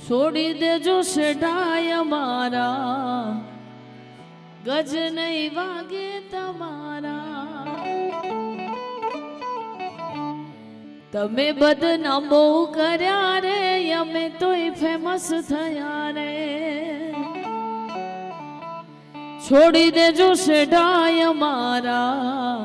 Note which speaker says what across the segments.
Speaker 1: છોડી દેજો શેઢાય મારા, ગજ નહીં વાગે તમારા. તમે બદનામ બહુ કર્યા રે, અમે તોય ફેમસ થયા રે. છોડી દેજો શેઢાય મારા,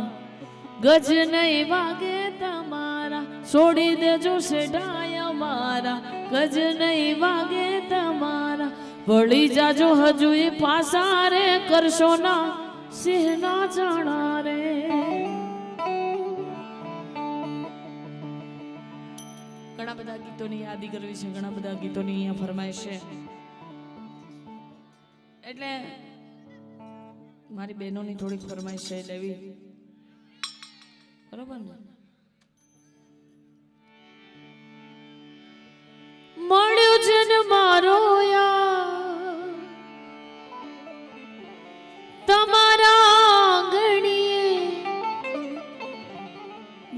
Speaker 1: ગજ નહીં વાગે તમારા. છોડી દેજો શેઢાય મારા, ગજ નહીં વાગે તમારા. વળી જાજો હજુ એ પાસા રે, કરશો ના સિંહ ના જાણા રે. ઘણા બધા ગીતોની યાદી કરવી છે, ઘણા બધા ગીતોની અહીંયા ફરમાઈશ છે. એટલે મારી બહેનોની થોડીક ફરમાઈશ છે લેવી, બરોબર ને? મળ્યો જન મારો યાર તમારા આંગણીએ,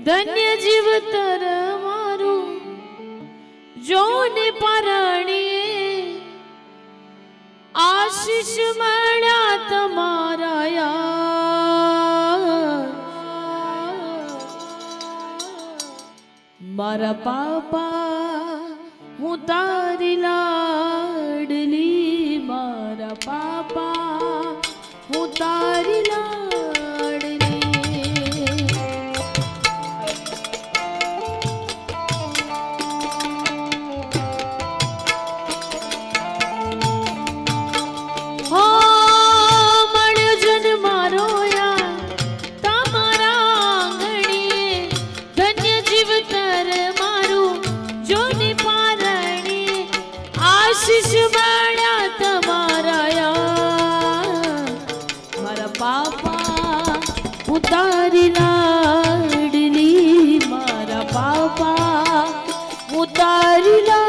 Speaker 1: ધન્ય જીવતર મારું જોને પરણીએ. આશીષ મળ્યા તમારા યાર, મારા પાપા હું તારી લાડલી. મારા પાપા હું તારી લાડલી. હો મળ્યો જન મારો યાર તમારા આંગણીએ, ધન્ય જીવતર મારું જોની પારણીએ. આશીષ મળ્યા તમારા યાર, મારા પાપા હું તારી લાડલી. મારા પાપા હું તારી લાડલી.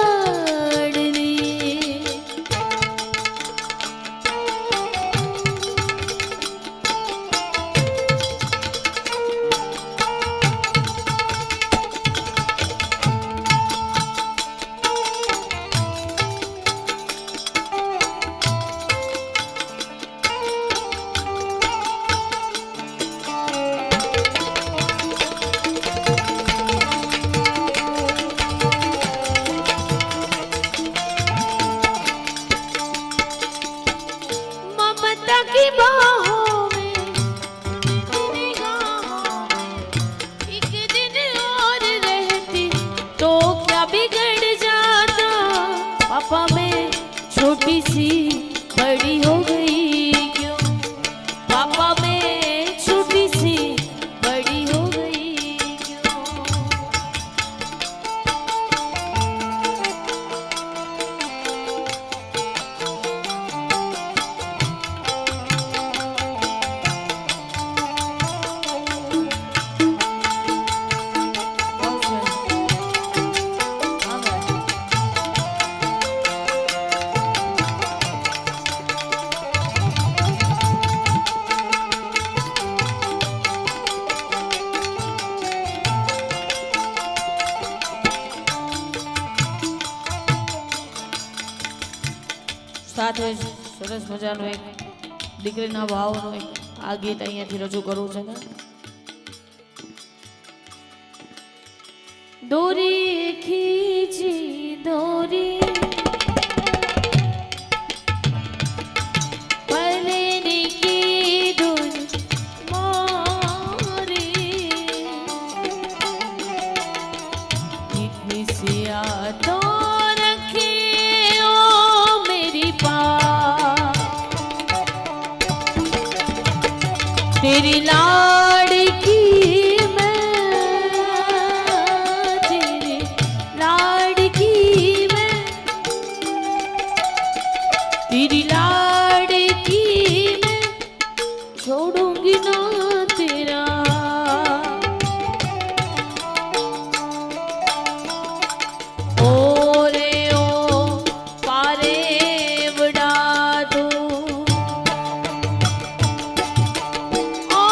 Speaker 1: ममता की बाहों में, निगाहों में एक दिन और रहती तो क्या बिगड़ जाता. पापा मैं छोटी सी बड़ी हो गई क्यों, पापा मैं छोटी सी बड़ी हो गई क्यों. સાથે સરસ મજાનો એક દીકરીના ભાવનો એક આ ગીત અહીંયાથી રજૂ કરવું છે. દોરી ખીચી દોરી ભલેની કીધું મોરી, इतनी सिया तो तेरी लाड़की मैं, तेरी लाड़की मैं, तेरी लाड़की मैं छोड़ूंगी ना तेरा. ओ रे ओ पारे वड़ा दो, ओ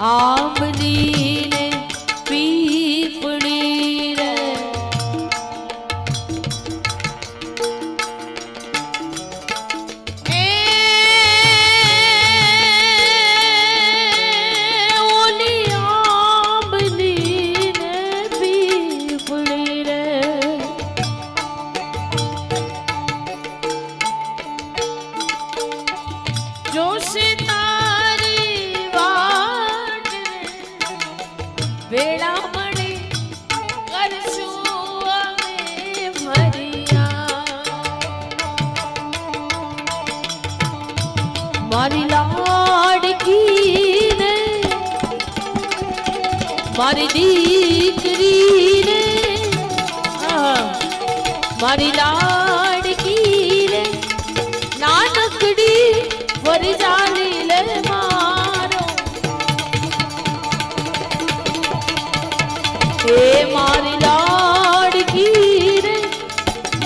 Speaker 1: આંબલી ને પીપળી રે એ ઓલી આંબલી ને પીપળી રે જોશે તારી વાટ વેળા મળે કરશું અમે ભર્યા મારી લાડકી ને મારી દીકરી ને મારી લાડકી ને નાનકડી વરજાલી લે મારો એ મારી લાડકી રે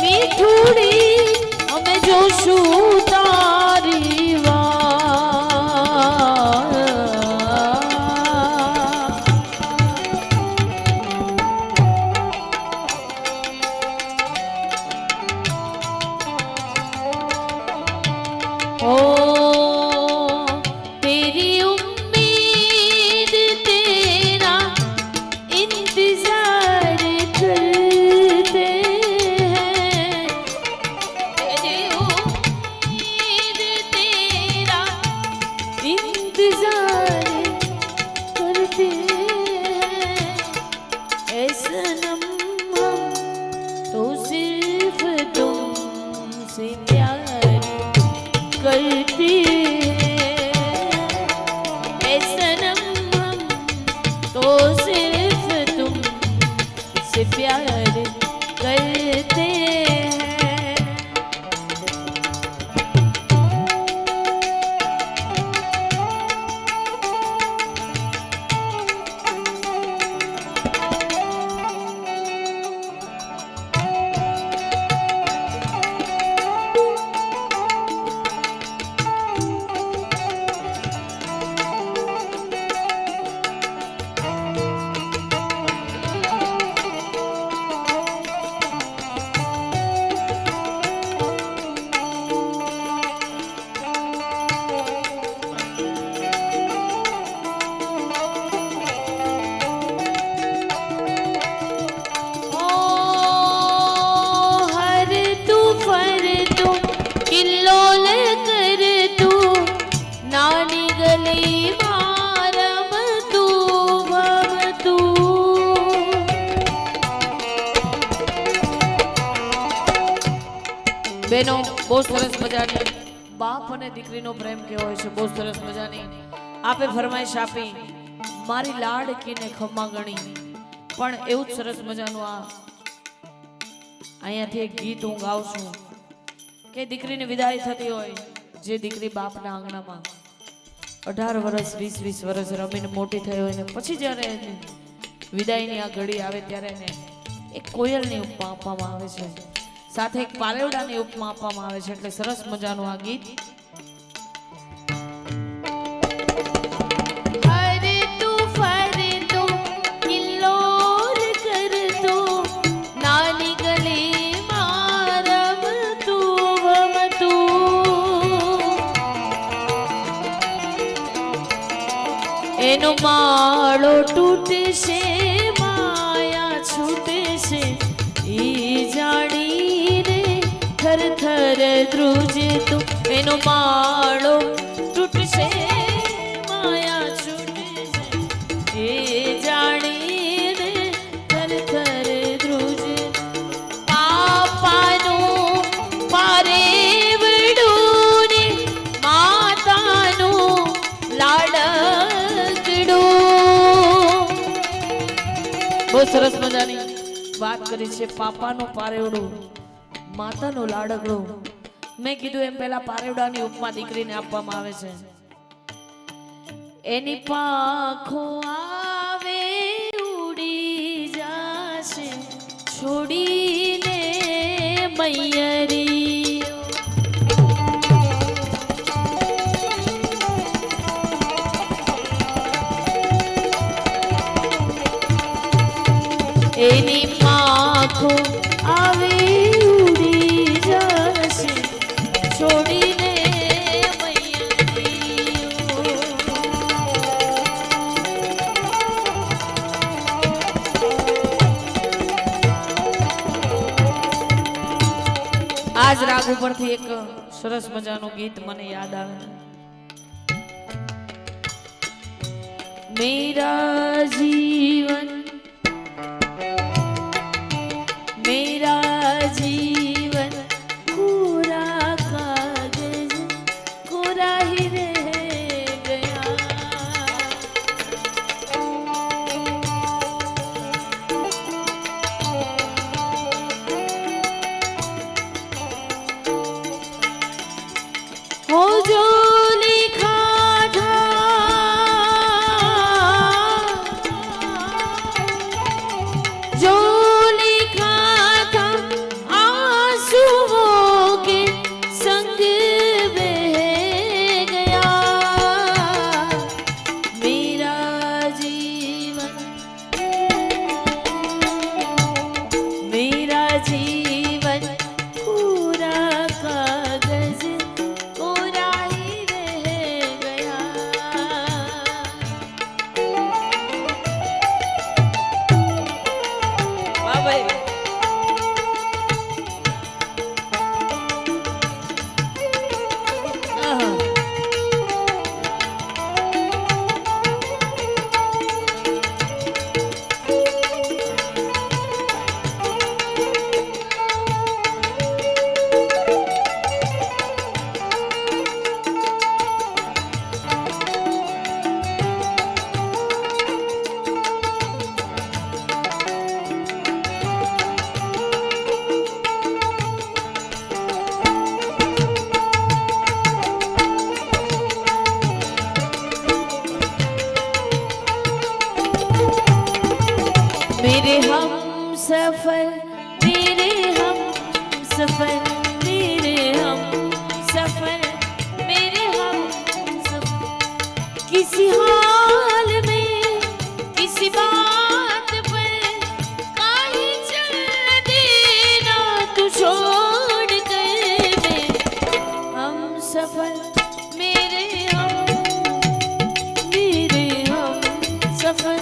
Speaker 1: મીઠુડી અમે જોશું તારી ઓ तेरी उम्मीद तेरा इंतजार करते हैं तेरी उम्मीद तेरा इंतजार करते हैं ऐ सनम हम तो सिर्फ तुमसे प्यार करते से प्यार करते हैं બેનો બહુ સરસ મજાની બાપ અને દીકરીનો પ્રેમ કેવો હોય છે બહુ સરસ મજાની આપે ફરમાઈશ આપી મારી લાડકીને ખમ્મા ગણી પણ એવું જ સરસ મજાનું આ અહીંયાથી એક ગીત હું ગાઉં છું કે દીકરીની વિદાય થતી હોય જે દીકરી બાપના આંગણામાં 18 વર્ષ 20 વર્ષ રમીને મોટી થઈ હોય ને પછી જ્યારે વિદાયની આ ઘડી આવે ત્યારે એને એક કોયલની ઉપમા આપવામાં આવે છે સાથે એક પારેવડાની ઉપમા આપવામાં આવે છે એટલે સરસ મજાનું આ ગીત એનો માળો તૂટે છે માયા છૂટે છે ઈ જાણીને થર થર ધ્રુજે તું એનો માળો તૂટશે માયા છૂટે છે એ જાણીને થર થર ધ્રુજે પાપાનું પારેવડું ને માતાનું લાડ બહુ સરસ મજાની વાત કરી છે પાપાનો પારેવડું માતાનો લાડકડો મેં કીધું એમ પહેલા પારેવડાની ઉપમા દીકરીને આપવામાં આવે છે એની પાંખો આવે ઉડી જાશે છોડીને મૈયરી આજ રાગ ઉપરથી એક સરસ મજાનું ગીત મને યાદ આવે. મેરા જીવન મેરા જીવન કોરા કાગજ કોરા હી રહ ગયા. हो जो लिखा था जो लिखा था आंसुओं के संग बह गया. मेरा जीवन पूरा कागज कोरा ही रह गया. वाह भाई. मेरे हम सफर मेरे हम सफर मेरे हम सफर मेरे हम सफर. किसी हाल में किसी बात पर काहे चल देना तू छोड़ कर. हम सफर मेरे हम सफर.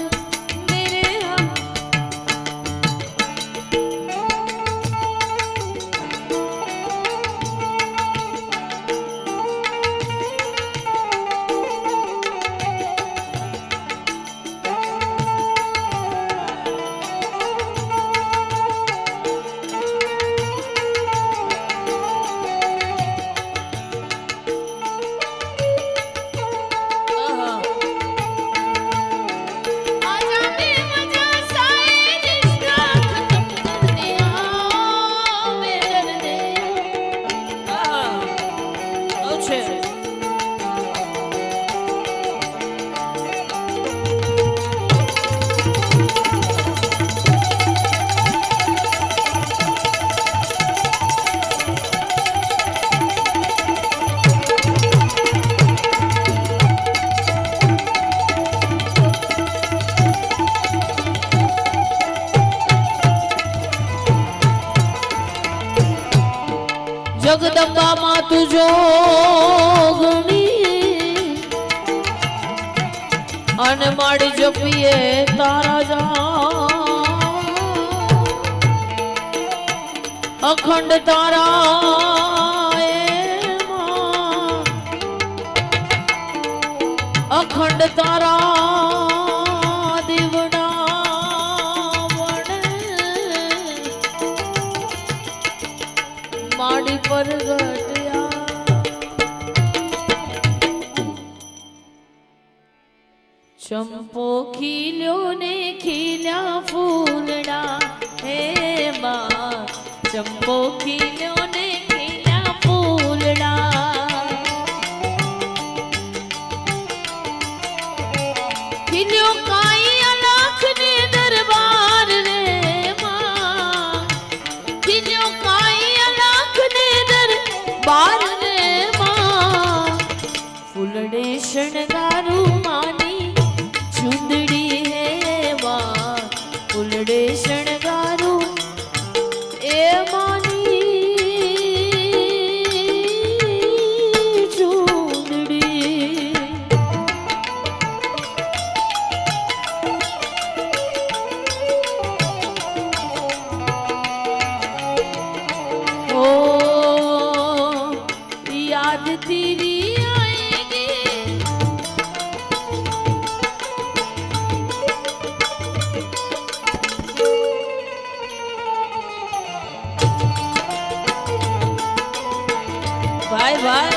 Speaker 1: जगदंबा मां तुझो गणी अन माड़ी जपिए तारा जा अखंड तारा अखंड तारा देवना माड़ी पर घटया. चंपो खिल्यो ने खिल्या फूलड़ा हे मां. चंपो खिल्यो ने खिल्या फूलड़ा. खिल्यो काई अलख ने दरबार रे मां. खिल्यो काई अलख ने दरबार रे मां. फूलड़े शणगारू मानी चुंदड़ी है मां. फूलड़े शणगारू ए मानी चुंदड़ी. ओ याद तेरी आएगी। भाई भाई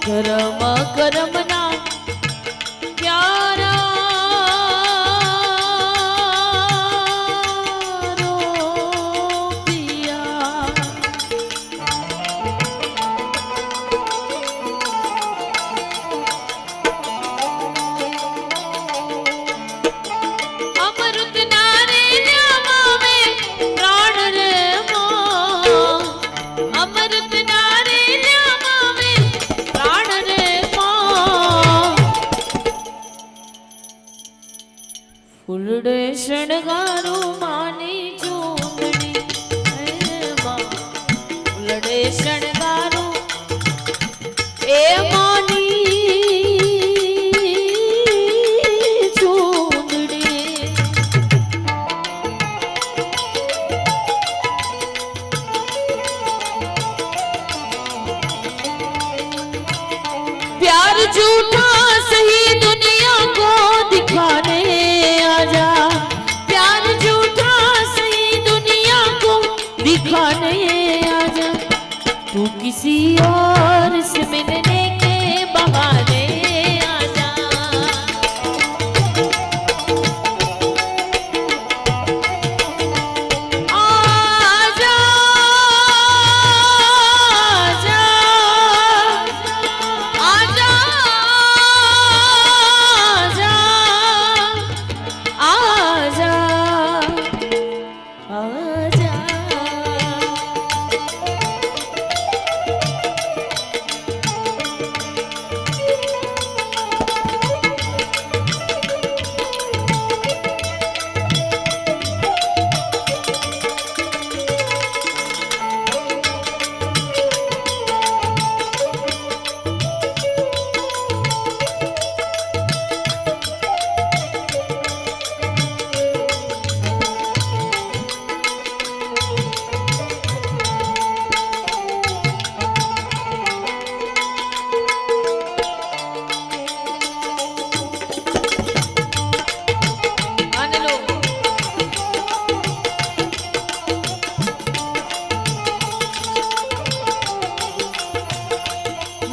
Speaker 1: करम करम ना प्यारा रो पिया। अमृत नारे न्यामा में प्राण रे मां, अमृत नारे न्यामा में प्राण रे मां। फूलड़े शणगारो मानी चूंदड़ी मां, फूलड़े शणगारो ए मानी चूंदड़ी। प्यार झूठा सही दुनिया को दिखाने आजा, प्यार झूठा सही दुनिया को दिखाने आजा। तू किसी और से मिलने के बहाने आजा। आजा आजा आजा आजा आजा।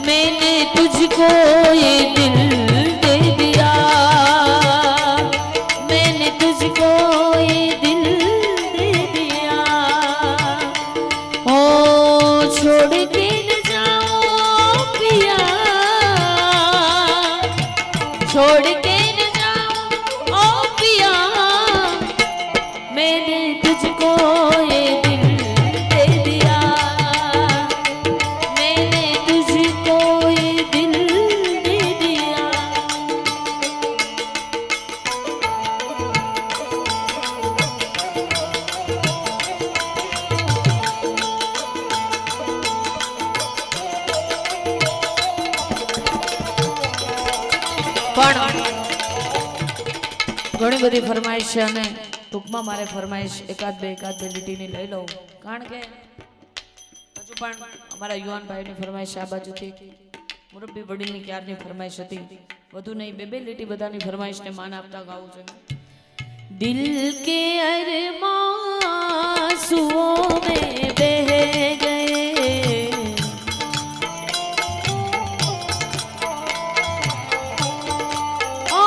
Speaker 1: मैंने तुझको ये दिल दे दिया, मैंने तुझको ये दिल दे दिया। ओ छोड़ के न जाओ पिया, छोड़ के न जाओ ओ पिया। मैंने तुझको ये दिल दे दिया, मैंने तुझको ये दिल दे दिया। પણ ઘણી બધી ફરમાઈશ છે અને ટૂંકમાં મારે ફરમાઈશ એકાદ બે લીટીની લઈ લઉં, કારણ કે હજુ પણ અમારા યુવાન ભાઈની ફરમાઈશ આ બાજુથી મુરબ્બી વડીલની ક્યારની ફરમાઈશ હતી, વધુ નહીં બે લીટી બધાની ફરમાઈશને માન આપતા ગાવું છે। દિલ કે अरमांसुओं में बह गए, ओ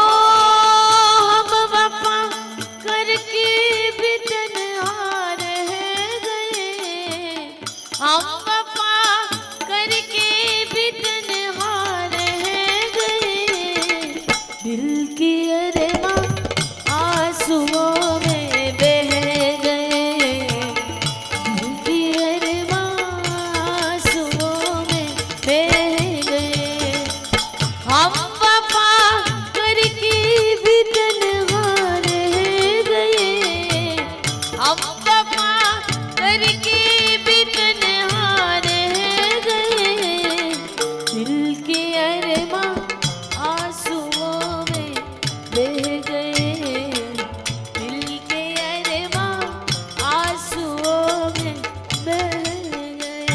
Speaker 1: हम वफा की अरमा आंसुओं में बह गए, दिल की अरमा आंसुओं में बह गए। हम वफा करके भी तन्हा रह गए, हम वफा करके भी तन्हा रह गए। दिल की अरमा आंसुओं में बह गए, दिल के अरमा आंसुओं में बह गए।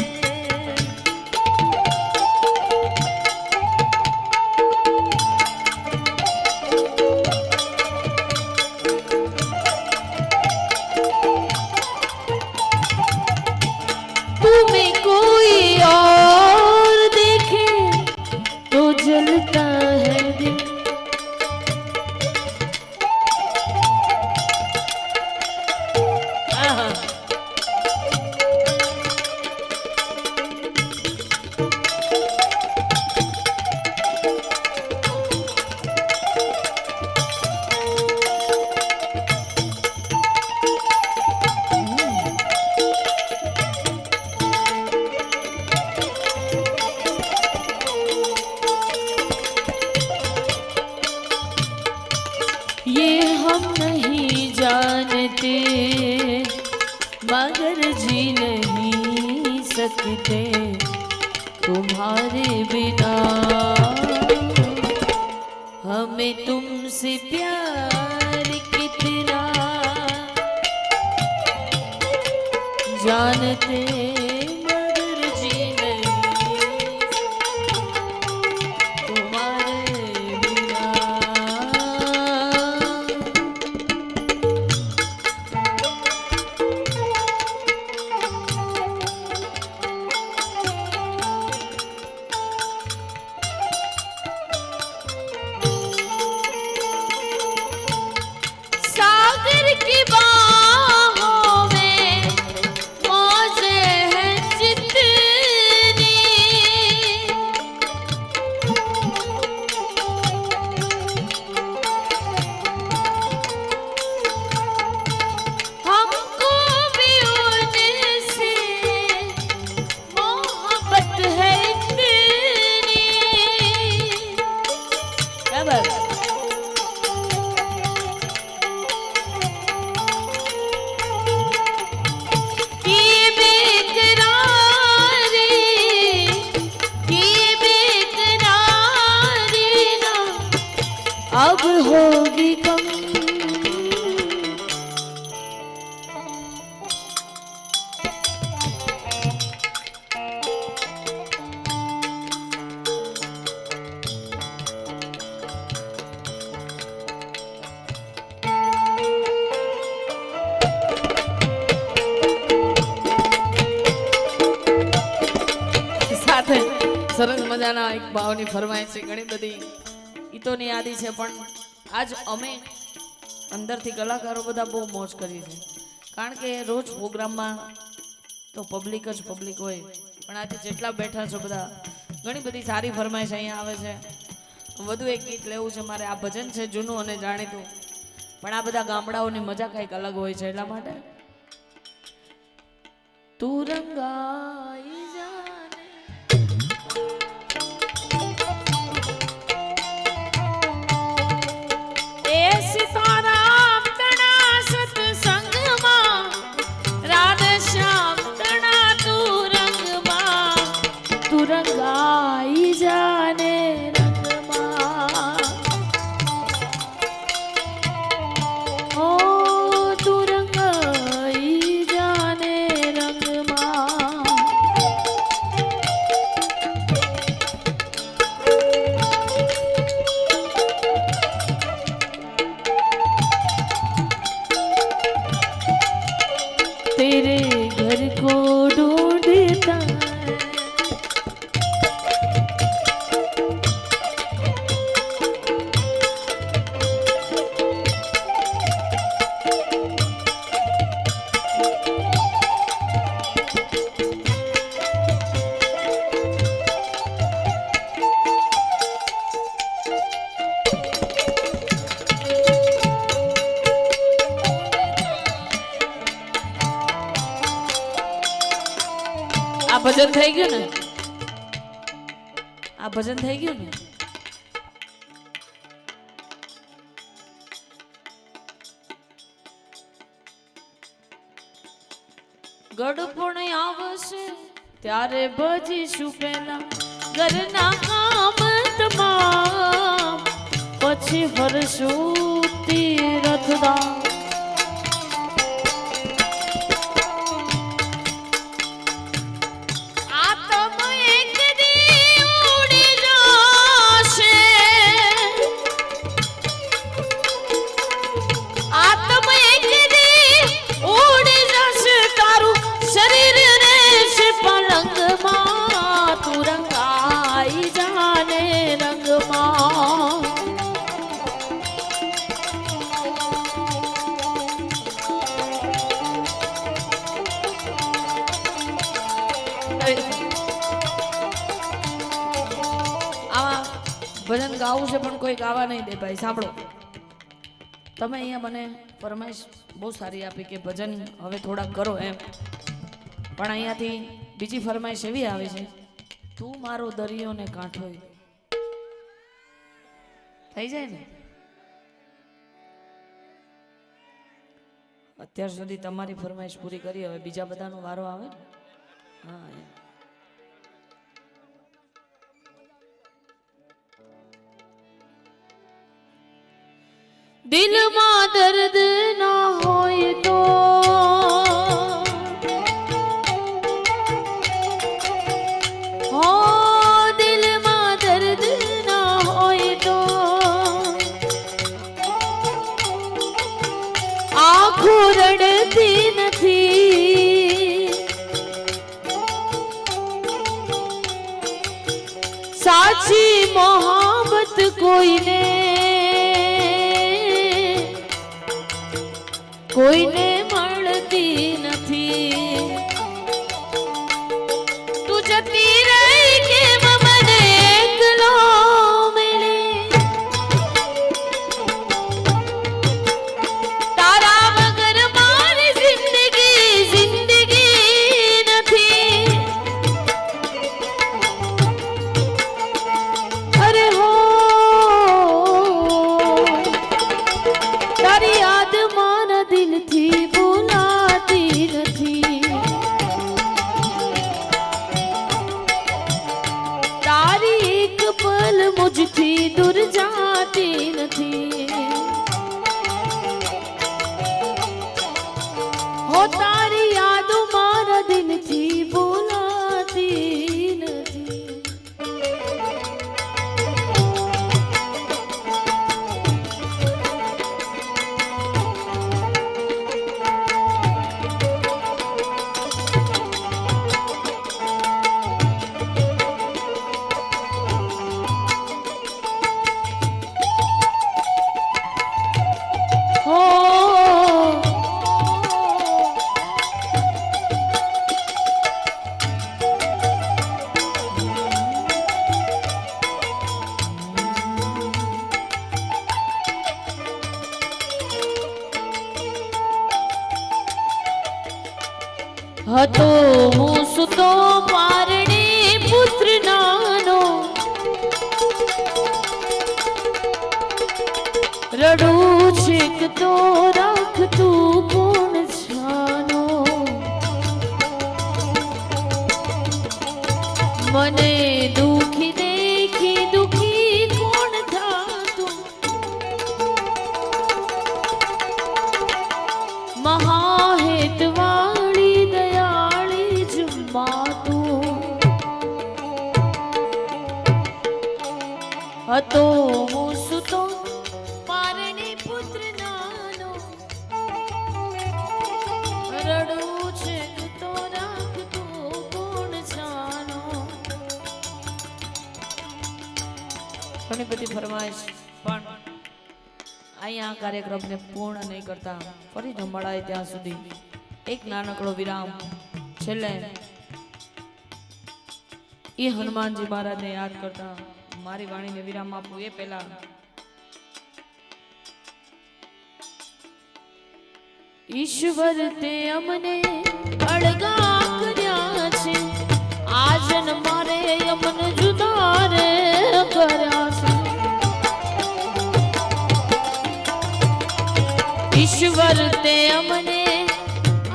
Speaker 1: तुम्हें कोई और देखे तो जलता है दिल। आहा। ये हम नहीं जानते मगर जी नहीं सकते तुम्हारे बिना। हमें तुमसे प्यार कितना जानते मगर जी नहीं तुम्हारे बिना। सागर की बाहों में मौजें हैं जितनी, हमको भी उनसे मोहब्बत है इतनी। क्या बात है? की बेकरारी, की बेकरारी ना अब होगी कम। સાથે સરસ મજાના એક ભાવની ફરમાઈશ છે, ઘણી બધી ગીતોની યાદી છે, પણ આજ અમે અંદરથી કલાકારો બધા બહુ મોજ કરી છે, કારણ કે રોજ પ્રોગ્રામમાં તો પબ્લિક જ પબ્લિક હોય, પણ આજે જેટલા બેઠા છો બધા ઘણી બધી સારી ફરમાઈશ અહીંયા આવે છે. વધુ એક ગીત લેવું છે મારે. આ ભજન છે જૂનું અને જાણીતું, પણ આ બધા ગામડાઓની મજા કંઈક અલગ હોય છે, એટલા માટે તું રંગાઈ જાને એ સીતારામ તણા સત્સંગમાં, રાધે શ્યામ તણા તું રંગમાં, તું રંગાઈ જાને રંગમાં. ઓ તું રંગાઈ જાને રંગમાં. ભજન થઈ ગયું ને, આ ભજન થઈ ગયું ને. ગડપણ આવશે ત્યારે ભજીશું પેલા ઘરના કામ તમામ, પછી ફરશું તીર્થધામ. ભજન ગાવું છે પણ કોઈ ગાવા નહીં દે ભાઈ. સાંભળો, તમે અહીંયા મને ફરમાઈશ બહુ સારી આપી કે ભજન હવે થોડાક કરો એમ, પણ અહીંયાથી બીજી ફરમાઈશ એવી આવે છે, તું મારો દરિયો ને કાંઠો. થઈ જાય ને. અત્યાર સુધી તમારી ફરમાઈશ પૂરી કરી, હવે બીજા બધાનો વારો આવે ને. હા, દિલમાં દર્દ ના હોય તો હો, દિલમાં દર્દ ના હોય તો આંખો રડતી નથી. સાચી મોહબ્બત કોઈને મળતી નથી. તું જતી રહી કેમ મને એકલો મળે, તારા વગર મારી જિંદગી નથી. અરે હો, તારી યાદ મારા દિલથી મુझથી દૂર જાતી નથી. હો, તારી યાદો મારા દિલથી બોલાતી નથી. હતો હું સુતો પારણી પુત્ર નાનો, રડું છીક તો રાખતું કોણ જાનો. મને દુખી દેખી દુખી કોણ થાતું. મહાહેતવા હતો હું સુતો પારણી પુત્ર નાનો, રડું છે તો રાખતું કોણ જાનો. ઘણી બધી ફરમાઈશ, પણ અહીંયા કાર્યક્રમને પૂર્ણ નહીં કરતા ફરી ન મળાય ત્યાં સુધી એક નાનકડો વિરામ. છેલ્લે એ હનુમાનજી મહારાજને યાદ કરતા મારી વાણીને વિરામ આપું એ પહેલા ઈશ્વર તે અમને અળગા કર્યા છે, यमन जुदा रे કર્યા છે ઈશ્વર તે અમને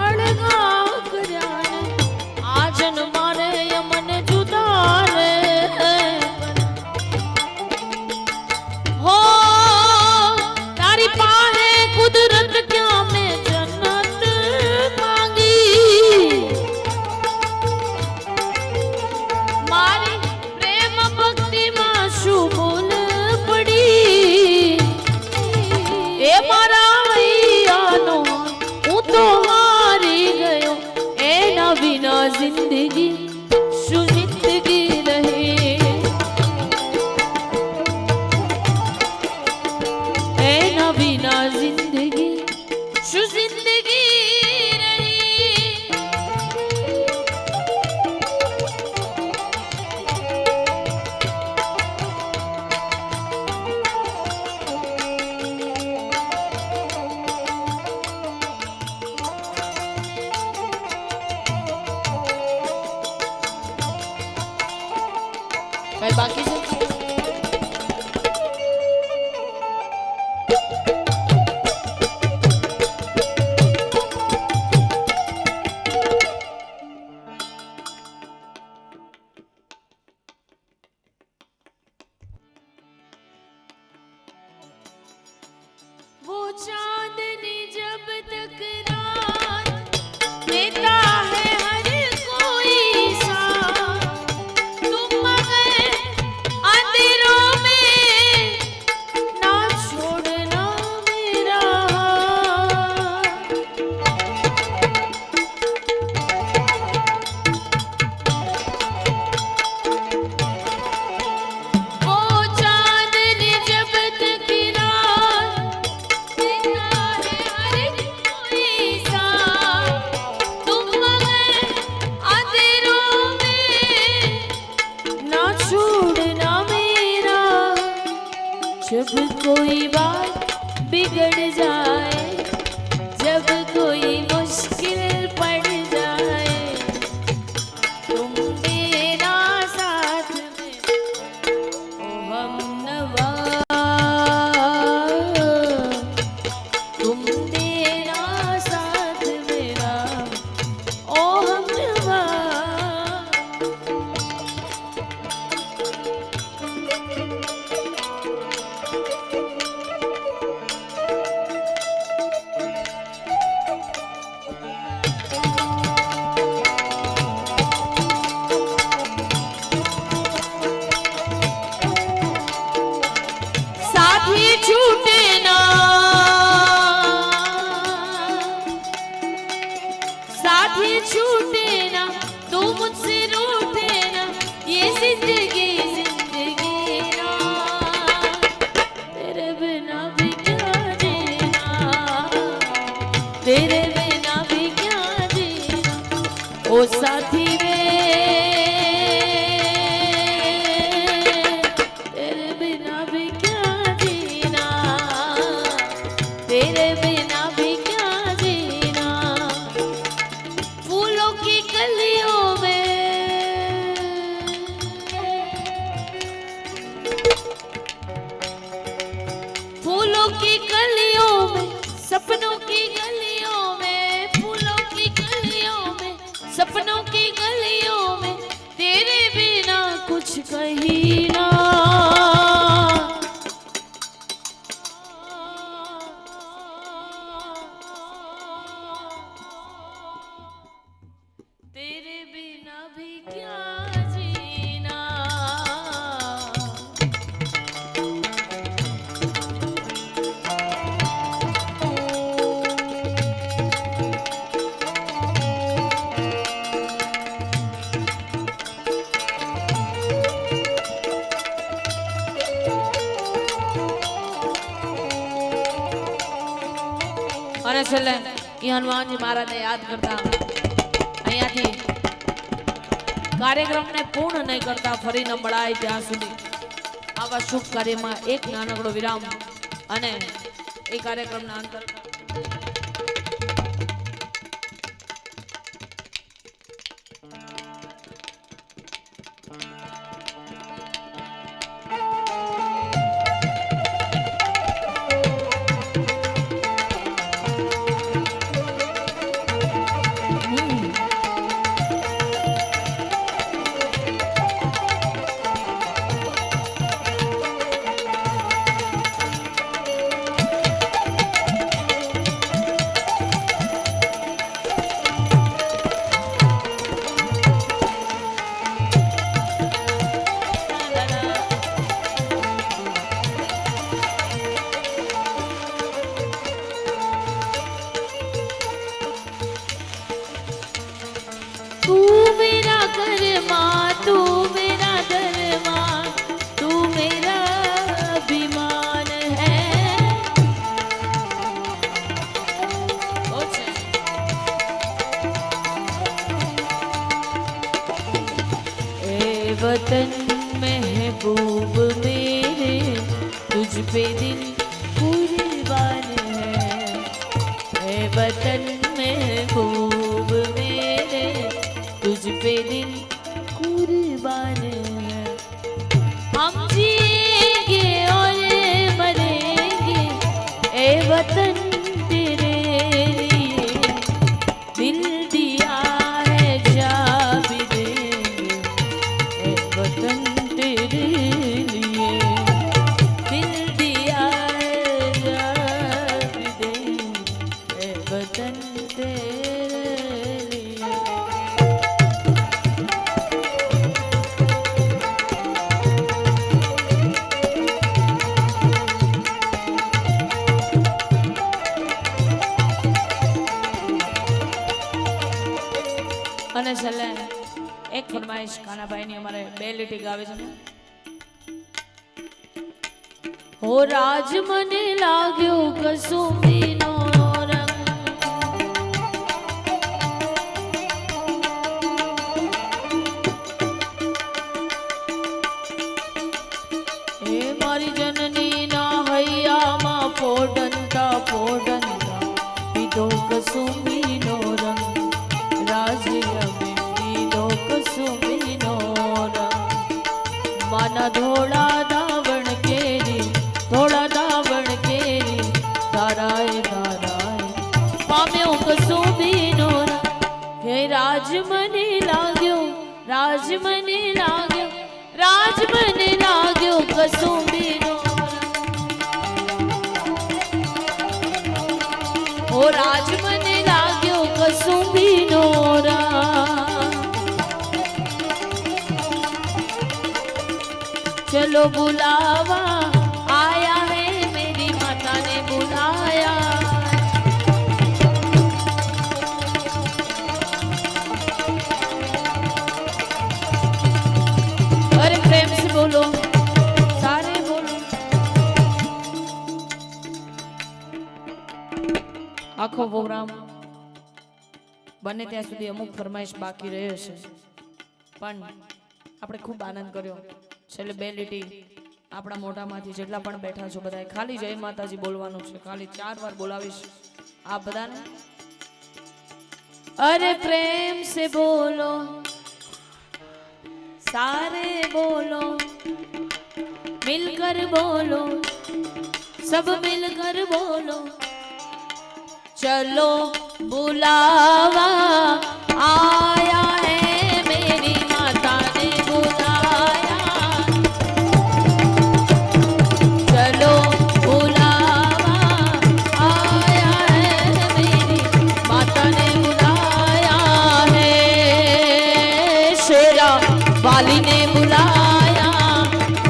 Speaker 1: અળગા કર્યા આ જન્મારે યમન જુદા રે હો તારી પાસે કુદરત ક્યાં મેં જન્નત માંગી મારી પ્રેમ ભક્તિમાં શું ભૂલ પડી એ મારા હૈયાનો હું તો હારી ગયો એના વિના જિંદગી શું જિંદગી રહે એના વિના જિંદગી શું જિંદગી રહી કઈ બાકી છે वो चांदनी जब तक रात देता है हर कोई साथ तुम मगर अंधेरों में ना छोड़ना मेरा वो चांदनी जब तक रात देता है हर कोई साथ तुम मगर अंधेरों में ना छोड़ना मेरा जब कोई बात बिगड़ जाए जब कोई मुश्किल पड़ जाए तुम मेरा साथ में ओ हमनवा तुम तेरा साथ मेरा ओ हमनवा साथी छूटे ना साथी छूटे ना तू मुझसे रूठे ना ये जिंदगी जिंदगी ना तेरे बिना भी क्या जीना तेरे बिना भी क्या जीना ओ साथी वे तेरे बिना भी क्या जीना तेरे बिना भी क्या जीना फूलों की कलियों में फूलों की कलियों में सपनों की गलियों में फूलों की गलियों में सपनों की गलियों में तेरे बिना कुछ कहीं ना तेरे बिना भी क्या जीना અને છેલ્લે ઈ હનુમાનજી મહારાજને યાદ કરતા અહીંયાથી કાર્યક્રમને પૂર્ણ નહીં કરતા ફરી ન મળાય ત્યાં સુધી આવા શુભ કાર્યમાં એક નાનકડો વિરામ અને એ કાર્યક્રમના અંતર્ગત वतन महबूब मेरे, तुझ पे दिल कुर्बान है। हम जिएंगे और मरेंगे ए वतन तेरे लिए, दिल दिया है जा भी देंगे ए वतन तेरे लिए, दिल दिया है जा भी देंगे ए वतन तेरे लिए। અને છેલ્લે એક ફરમાઈશ કાનાભાઈની અમારે બે લીટી ગાવે છે ને, હો રાજ મને લાગ્યો કસુંબીનો રંગ, હે મારી જનનીના હૈયામાં પોડંતા પોડંતા પીધો કસુંબીનો રંગ, રાજ્ય में पीधो कुसुमीनो रंग, माना धोड़ा दावण केरी, धोड़ा दावण केरी, धाराए धाराए पाम्यो कुसुमीनो रंग, हे राज मने लाग्यो, राज मने लाग्यो, राज मने लाग्यो कुसुमीनो रंग, ओ राज मने लाग्यो कुसुमीनो रंग। चलो बुलावा आया है, मेरी माता ने बुलाया, अरे प्रेम से बोलो, सारे बोलो। आखो प्रोग्राम बने ત્યાં સુધી અમુક ફરમાઈશ બાકી રહે છે, પણ આપણે ખૂબ આનંદ કર્યો। છેલ્લે બે લીટી આપણા મોઢામાંથી જેટલા પણ બેઠા છો બધાએ ખાલી જય માતાજી બોલવાનું છે, ખાલી 4 વાર બોલાવીશ આપ બધાને। अरे प्रेम से बोलो, सारे बोलो, मिलकर बोलो, सब मिलकर बोलो, चलो बुलावा आया है, मेरी माता ने बुलाया, चलो बुलावा आया है, मेरी माता ने बुलाया है, शेरा वाली ने बुलाया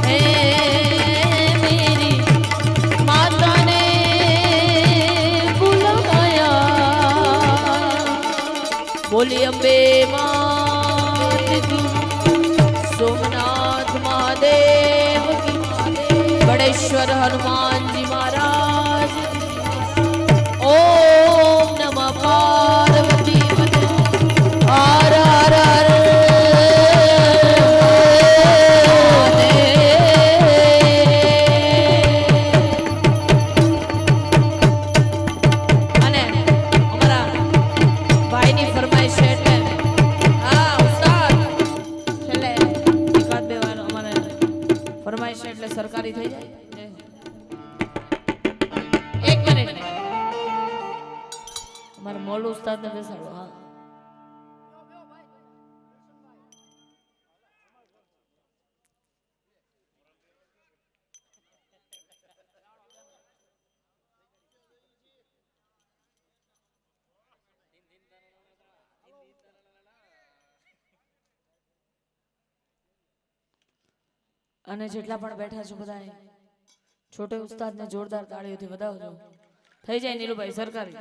Speaker 1: है, मेरी माता ने बुलाया। बोली अम्बे मात की, सोमनाथ महादेव की, बड़ेश्वर हनुमान जी महाराज की, ओम नमः पार्वती पते, हर हर हर અને અમારા ભાઈની ફરમાઈશ છે એટલે હા ઉસ્તાદ છેલ્લે એકાદ બે વાર અમારે ફરમાઈશ છે એટલે સરકારી થઈ જાય। એક મિનિટ અમારા મોલુ ઉસ્તાદને બેસાડો। હા અને જેટલા પણ બેઠા છો બધાએ છોટે ઉસ્તાદને જોરદાર તાળીઓથી વધાવજો। થઈ જાય નીલુભાઈ સરકારી।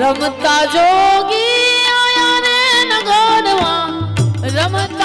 Speaker 1: રમતા જોગી આયા રે નગરવા રમતા